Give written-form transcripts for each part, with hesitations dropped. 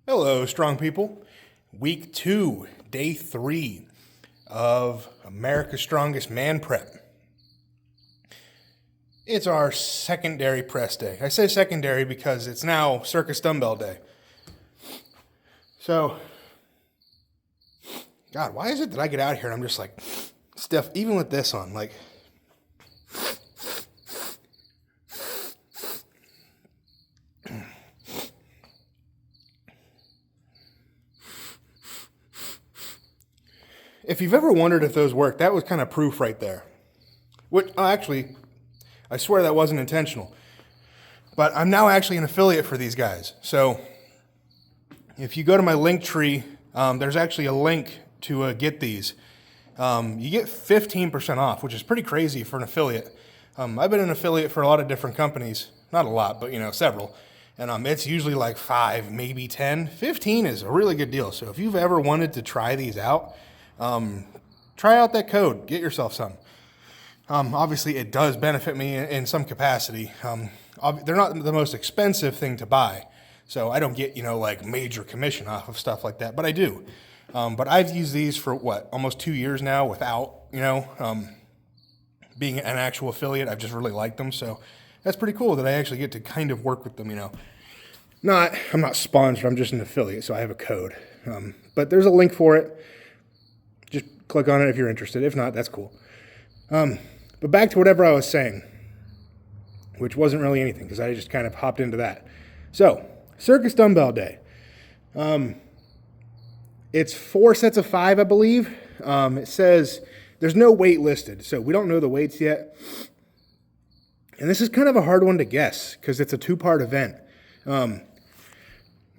Hello, strong people. Week 2, day 3 of America's Strongest Man Prep. It's our secondary press day. I say secondary because it's now circus dumbbell day. So, God, why is it that I get out here and I'm just like stiff, even with this on, like... If you've ever wondered if those work, that was kind of proof right there. Actually, I swear that wasn't intentional. But I'm now actually an affiliate for these guys. So if you go to my link tree, there's actually a link to get these. You get 15% off, which is pretty crazy for an affiliate. I've been an affiliate for a lot of different companies. Not a lot, but several. And it's usually like 5, maybe 10. 15 is a really good deal. So if you've ever wanted to try these out, try out that code, get yourself some. Obviously it does benefit me in some capacity. They're not the most expensive thing to buy, so I don't get, like major commission off of stuff like that, but I do. But I've used these for almost 2 years now without, being an actual affiliate. I've just really liked them. So that's pretty cool that I actually get to kind of work with them, I'm not sponsored, I'm just an affiliate, so I have a code. But there's a link for it. Just click on it if you're interested. If not, that's cool. But back to whatever I was saying, which wasn't really anything because I just kind of hopped into that. So, circus dumbbell day. It's 4 sets of 5, I believe. It says there's no weight listed, so we don't know the weights yet. And this is kind of a hard one to guess because it's a 2-part event.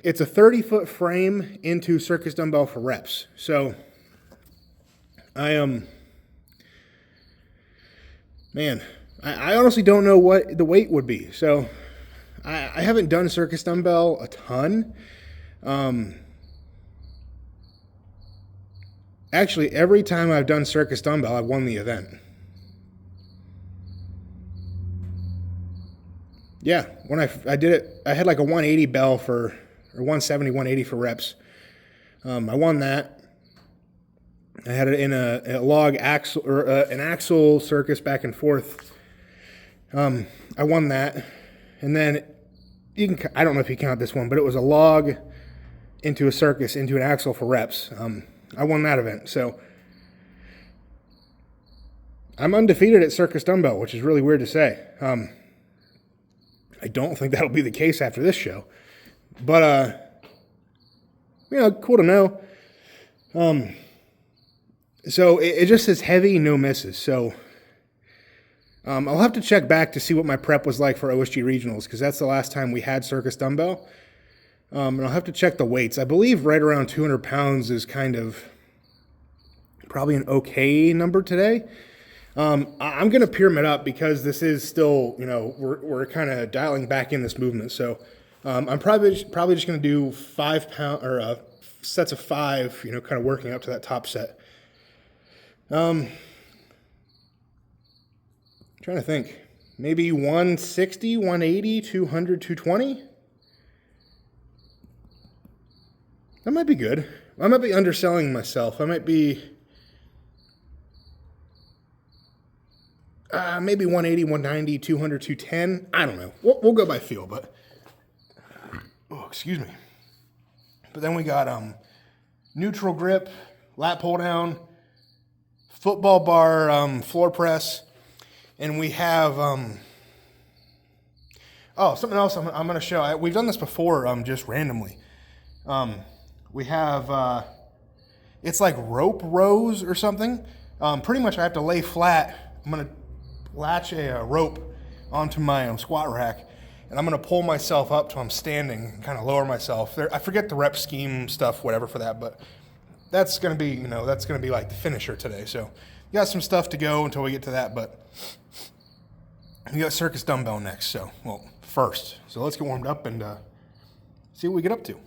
It's a 30-foot frame into circus dumbbell for reps. So I honestly don't know what the weight would be. So I haven't done circus dumbbell a ton. Actually, every time I've done circus dumbbell, I've won the event. Yeah, when I did it, I had like a 180 bell or 170, 180 for reps. I won that. I had it in a log axle or an axle circus back and forth. I won that, and then I don't know if you count this one, but it was a log into a circus into an axle for reps. I won that event, so I'm undefeated at circus dumbbell, which is really weird to say. I don't think that'll be the case after this show, but cool to know. So it just says heavy, no misses. So I'll have to check back to see what my prep was like for OSG regionals because that's the last time we had circus dumbbell. And I'll have to check the weights. I believe right around 200 pounds is kind of probably an okay number today. I'm going to pyramid up because this is still, we're kind of dialing back in this movement. So I'm probably just going to do 5 pound or sets of 5, kind of working up to that top set. Trying to think, maybe 160, 180, 200, 220. That might be good. I might be underselling myself. I might be maybe 180, 190, 200, 210. I don't know. We'll go by feel, but excuse me. But then we got neutral grip, lat pull down, football bar, floor press, and we have something else I'm going to show. We've done this before, just randomly. We have it's like rope rows or something. Pretty much I have to lay flat. I'm going to latch a rope onto my squat rack, and I'm going to pull myself up till I'm standing and kind of lower myself. I forget the rep scheme stuff, whatever for that, but that's going to be, that's going to be like the finisher today. So we got some stuff to go until we get to that, but we got circus dumbbell next. So, first. So let's get warmed up and see what we get up to.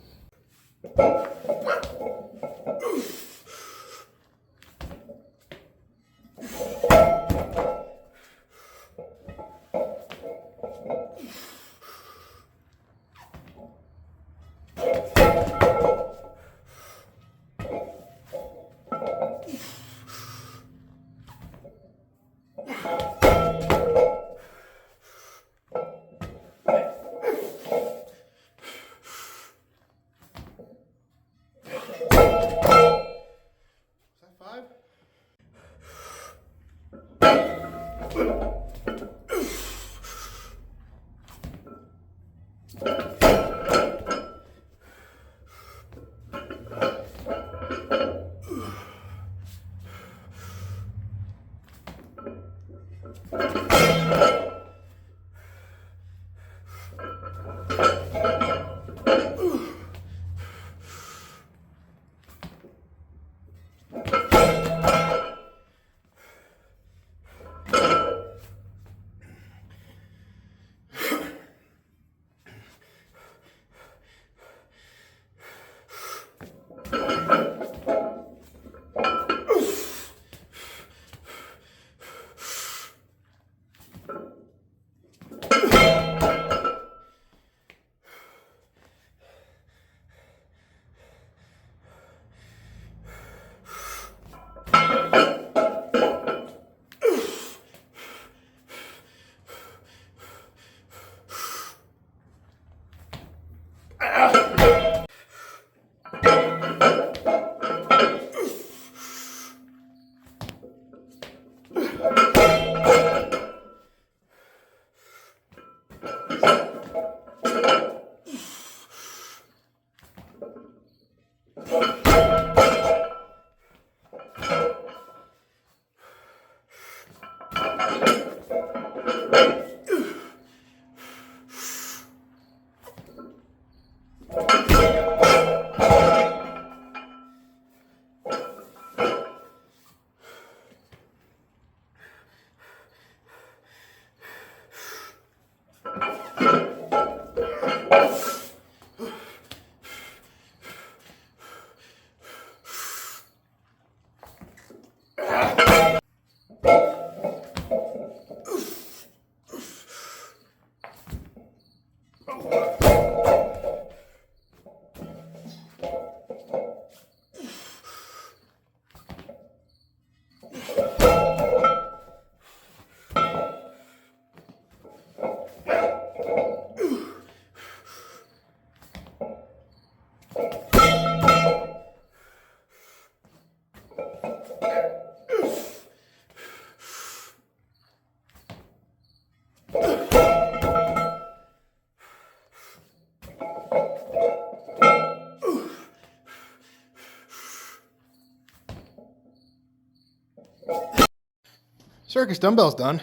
Circus dumbbell's done.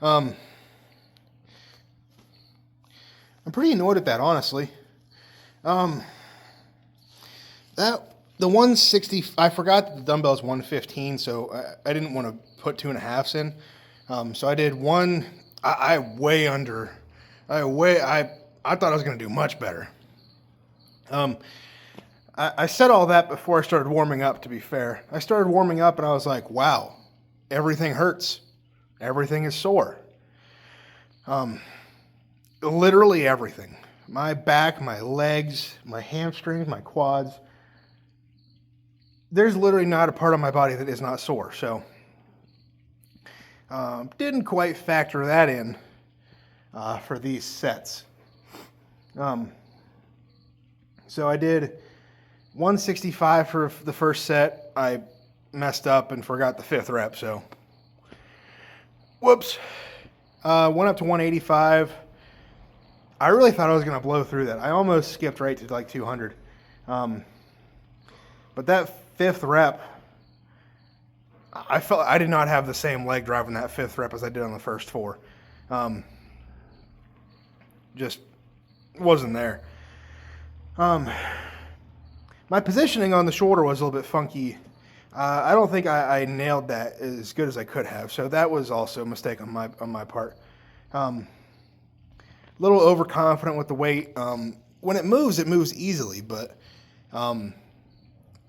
I'm pretty annoyed at that, honestly. The 160, I forgot that the dumbbell's 115, so I didn't want to put 2.5s in. So I did one. I way under. I thought I was going to do much better. I said all that before I started warming up, to be fair. I started warming up and I was like, wow, everything hurts. Everything is sore. Literally everything. My back, my legs, my hamstrings, my quads. There's literally not a part of my body that is not sore. So, didn't quite factor that in for these sets. So I did 165 for the first set. I messed up and forgot the 5th rep, so whoops. Went up to 185. I really thought I was going to blow through that. I almost skipped right to like 200. But that 5th rep, I felt I did not have the same leg drive on that 5th rep as I did on the first 4. Just wasn't there. My positioning on the shoulder was a little bit funky. I don't think I nailed that as good as I could have, so that was also a mistake on my part. A little overconfident with the weight. When it moves easily, but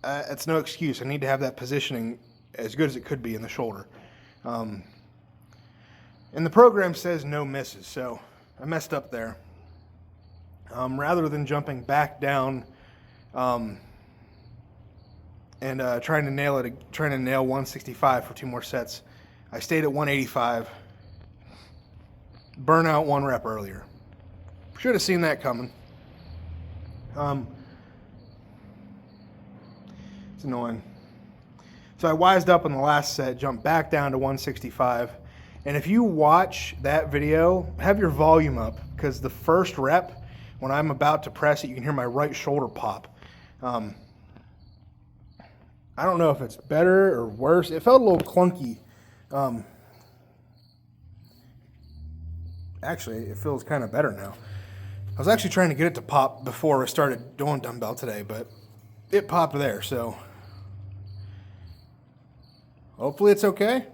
it's no excuse. I need to have that positioning as good as it could be in the shoulder. And the program says no misses, so I messed up there. Rather than jumping back down and trying to nail 165 for 2 more sets, I stayed at 185. Burn out 1 rep earlier. Should have seen that coming. It's annoying. So I wised up in the last set, jumped back down to 165. And if you watch that video, have your volume up, because the first rep, when I'm about to press it, you can hear my right shoulder pop. I don't know if it's better or worse. It felt a little clunky. Actually, it feels kind of better now. I was actually trying to get it to pop before I started doing dumbbell today, but it popped there, so hopefully it's okay.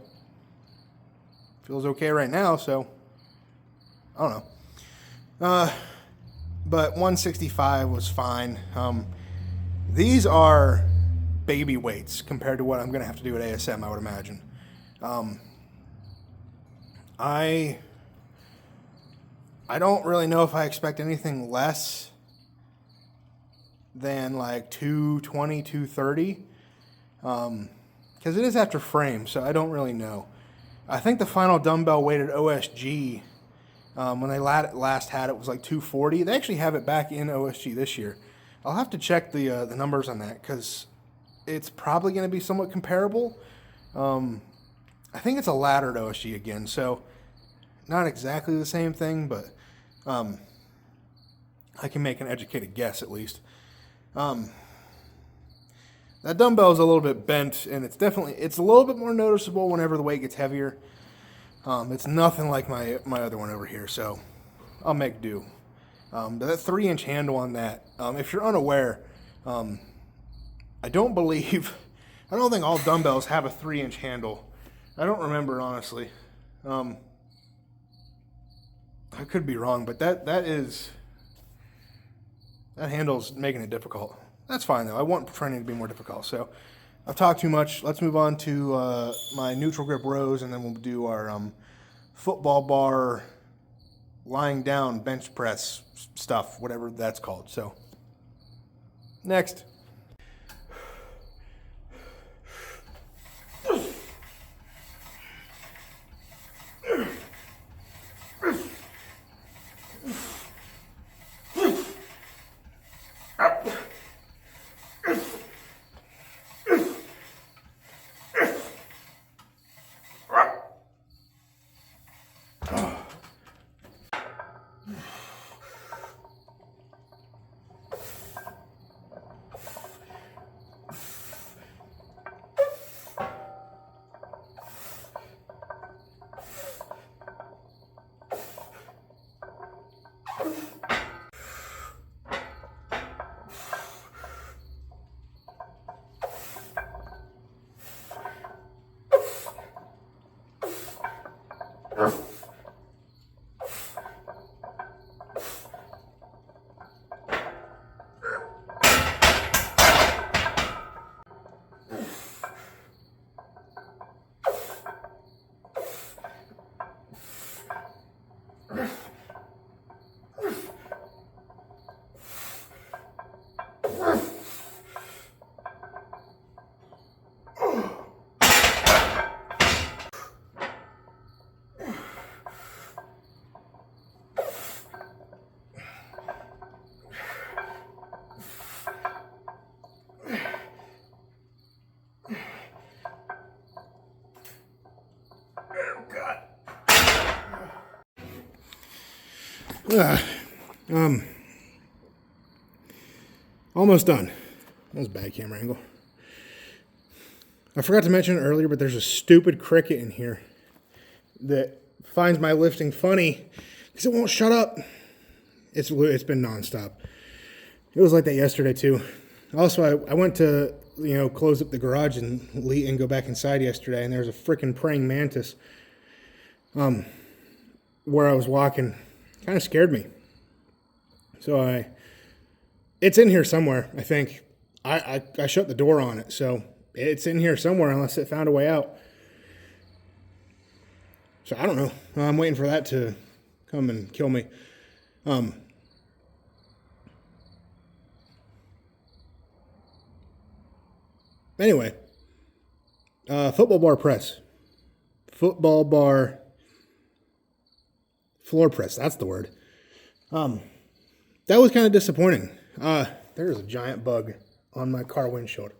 Feels okay right now, so I don't know. But 165 was fine. These are baby weights compared to what I'm going to have to do at ASM, I would imagine. I don't really know if I expect anything less than like 220, 230. Because it is after frame, so I don't really know. I think the final dumbbell weight at OSG, when they last had it, was like 240. They actually have it back in OSG this year. I'll have to check the numbers on that because it's probably going to be somewhat comparable. I think it's a laddered OSG again, so not exactly the same thing, but I can make an educated guess at least. That dumbbell is a little bit bent, and it's a little bit more noticeable whenever the weight gets heavier. It's nothing like my other one over here, so I'll make do. That 3-inch handle on that, if you're unaware, I don't think all dumbbells have a 3-inch handle. I don't remember, honestly. I could be wrong, but that handle's making it difficult. That's fine, though. I want training to be more difficult. So I've talked too much. Let's move on to my neutral grip rows, and then we'll do our football bar lying down bench press stuff, whatever that's called. So next. Almost done. That was a bad camera angle. I forgot to mention it earlier, but there's a stupid cricket in here that finds my lifting funny because it won't shut up. It's been nonstop. It was like that yesterday too. Also, I went to close up the garage and go back inside yesterday, and there was a freaking praying mantis where I was walking. Kind of scared me. So it's in here somewhere, I think. I shut the door on it, so it's in here somewhere unless it found a way out. So I don't know. I'm waiting for that to come and kill me. Anyway, football bar press. Football bar floor press, that's the word. That was kind of disappointing. There's a giant bug on my car windshield.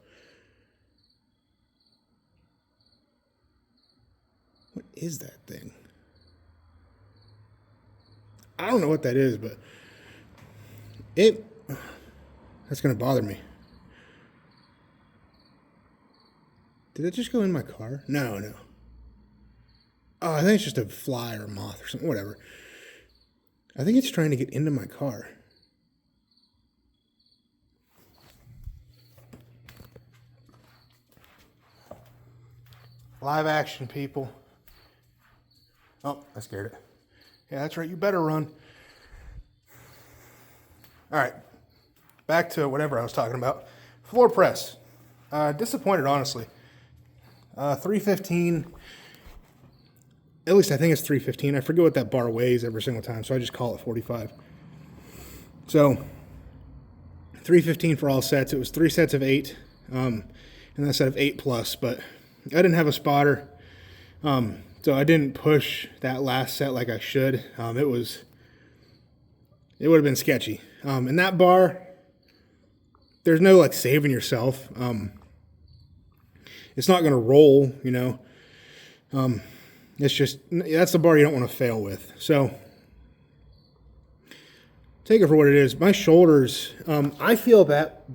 What is that thing? I don't know what that is, but that's going to bother me. Did it just go in my car? No. Oh, I think it's just a fly or a moth or something, whatever. I think it's trying to get into my car. Live action, people. Oh, I scared it. Yeah, that's right. You better run. All right. Back to whatever I was talking about. Floor press. Disappointed, honestly. 315. At least I think it's 315. I forget what that bar weighs every single time, so I just call it 45. So 315 for all sets. It was 3 sets of 8, and a set of 8 plus. But I didn't have a spotter, so I didn't push that last set like I should. It would have been sketchy. And that bar, there's no like saving yourself. It's not going to roll, you know. It's just, that's the bar you don't want to fail with. So take it for what it is. My shoulders, I feel that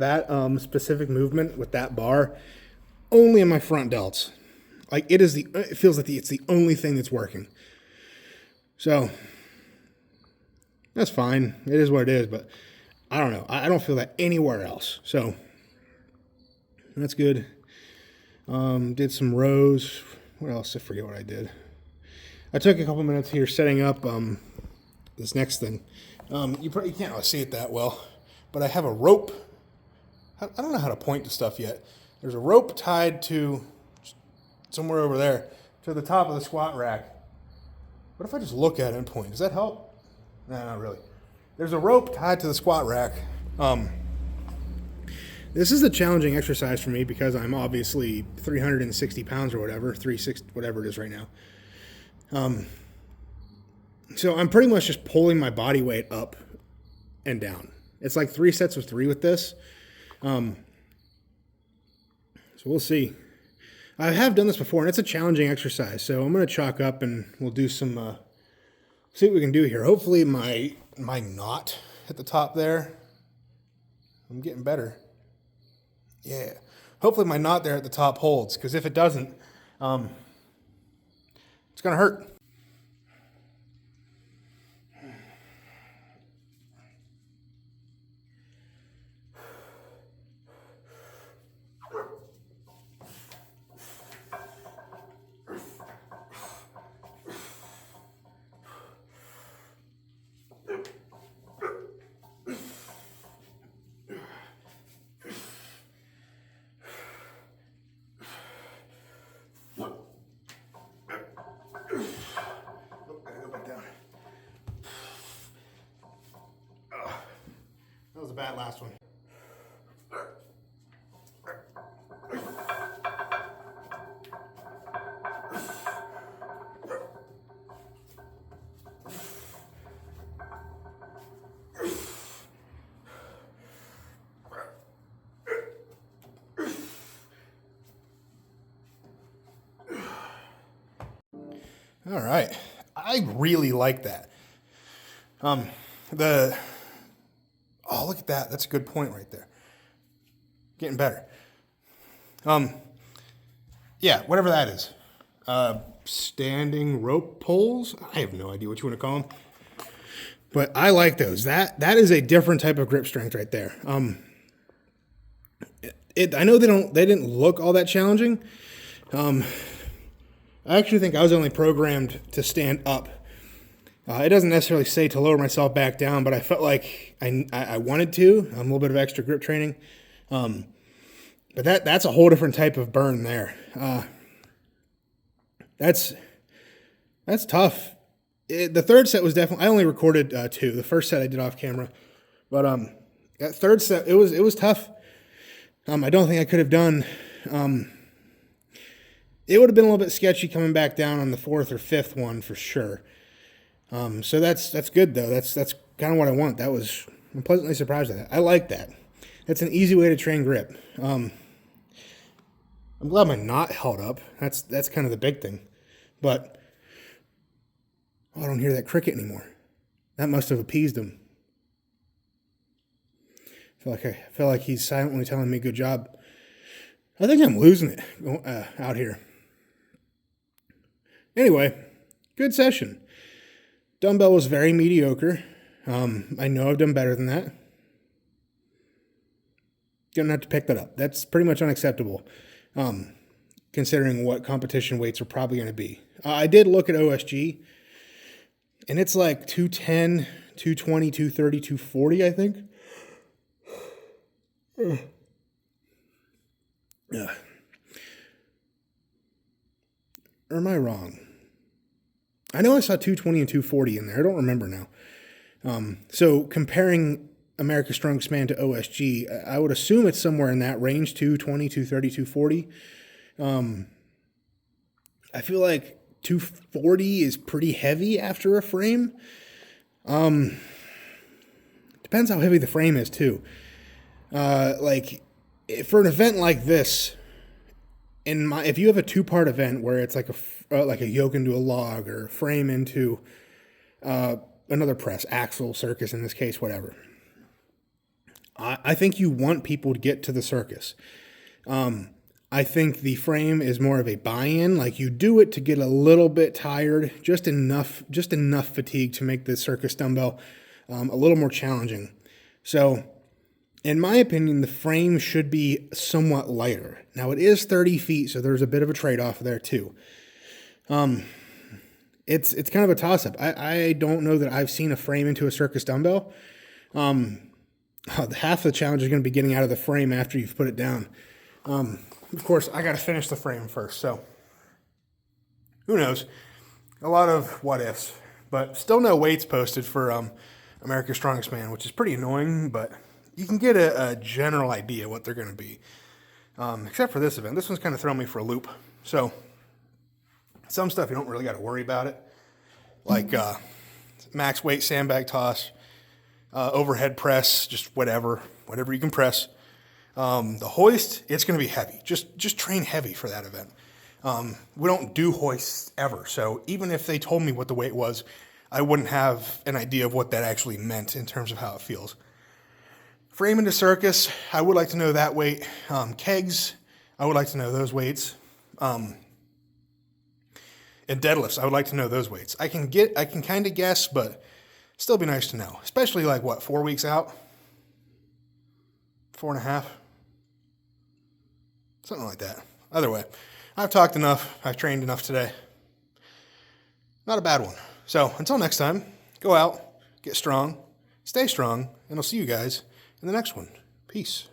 specific movement with that bar only in my front delts. Like it feels like it's the only thing that's working. So that's fine. It is what it is, but I don't know. I don't feel that anywhere else. So that's good. Did some rows. What else? I forget what I did. I took a couple minutes here setting up this next thing. You can't really see it that well, but I have a rope. I don't know how to point to stuff yet. There's a rope tied to somewhere over there to the top of the squat rack. What if I just look at it and point? Does that help? No, not really. There's a rope tied to the squat rack. This is a challenging exercise for me because I'm obviously 360 pounds or whatever, 360, whatever it is right now. So I'm pretty much just pulling my body weight up and down. It's like 3 sets of 3 with this. So we'll see. I have done this before, and it's a challenging exercise. So I'm going to chalk up, and we'll do some, see what we can do here. Hopefully my knot at the top there, I'm getting better. Yeah. Hopefully my knot there at the top holds, because if it doesn't, it's going to hurt. That was a bad last one. All right. I really like that. Oh, look at that. That's a good point right there. Getting better. Yeah, whatever that is. Standing rope pulls. I have no idea what you want to call them. But I like those. That is a different type of grip strength right there. I know they didn't look all that challenging. I actually think I was only programmed to stand up. It doesn't necessarily say to lower myself back down, but I felt like I wanted to. A little bit of extra grip training. But that's a whole different type of burn there. That's tough. The third set was definitely, I only recorded 2. The first set I did off camera. But that third set, it was tough. I don't think I could have done... it would have been a little bit sketchy coming back down on the 4th or 5th one for sure. So that's good though. That's kind of what I want. I'm pleasantly surprised at that. I like that. That's an easy way to train grip. I'm glad my knot held up. That's kind of the big thing. But I don't hear that cricket anymore. That must have appeased him. I feel like he's silently telling me good job. I think I'm losing it out here. Anyway, good session. Dumbbell was very mediocre. I know I've done better than that. Gonna have to pick that up. That's pretty much unacceptable, considering what competition weights are probably going to be. I did look at OSG, and it's like 210, 220, 230, 240, I think. Or am I wrong? I know I saw 220 and 240 in there. I don't remember now. So comparing America's Strongest Man to OSG, I would assume it's somewhere in that range, 220, 230, 240. I feel like 240 is pretty heavy after a frame. Depends how heavy the frame is too. Like for an event like this, if you have a 2-part event where it's like a yoke into a log or a frame into another press, axle, circus in this case, whatever. I think you want people to get to the circus. I think the frame is more of a buy-in. Like you do it to get a little bit tired, just enough fatigue to make the circus dumbbell a little more challenging. So, in my opinion, the frame should be somewhat lighter. Now it is 30 feet, so there's a bit of a trade-off there too. It's kind of a toss-up. I don't know that I've seen a frame into a circus dumbbell. Half the challenge is going to be getting out of the frame after you've put it down. Of course, I got to finish the frame first, so who knows? A lot of what ifs, but still no weights posted for America's Strongest Man, which is pretty annoying, but you can get a general idea what they're going to be. Except for this event. This one's kind of throwing me for a loop. So some stuff you don't really got to worry about it, like max weight sandbag toss, overhead press, just whatever you can press. The hoist, it's going to be heavy. Just train heavy for that event. We don't do hoists ever, so even if they told me what the weight was, I wouldn't have an idea of what that actually meant in terms of how it feels. Frame into circus, I would like to know that weight. Kegs, I would like to know those weights. And deadlifts, I would like to know those weights. I can kind of guess, but still be nice to know. Especially like, 4 weeks out? 4.5? Something like that. Either way, I've talked enough. I've trained enough today. Not a bad one. So until next time, go out, get strong, stay strong, and I'll see you guys in the next one. Peace.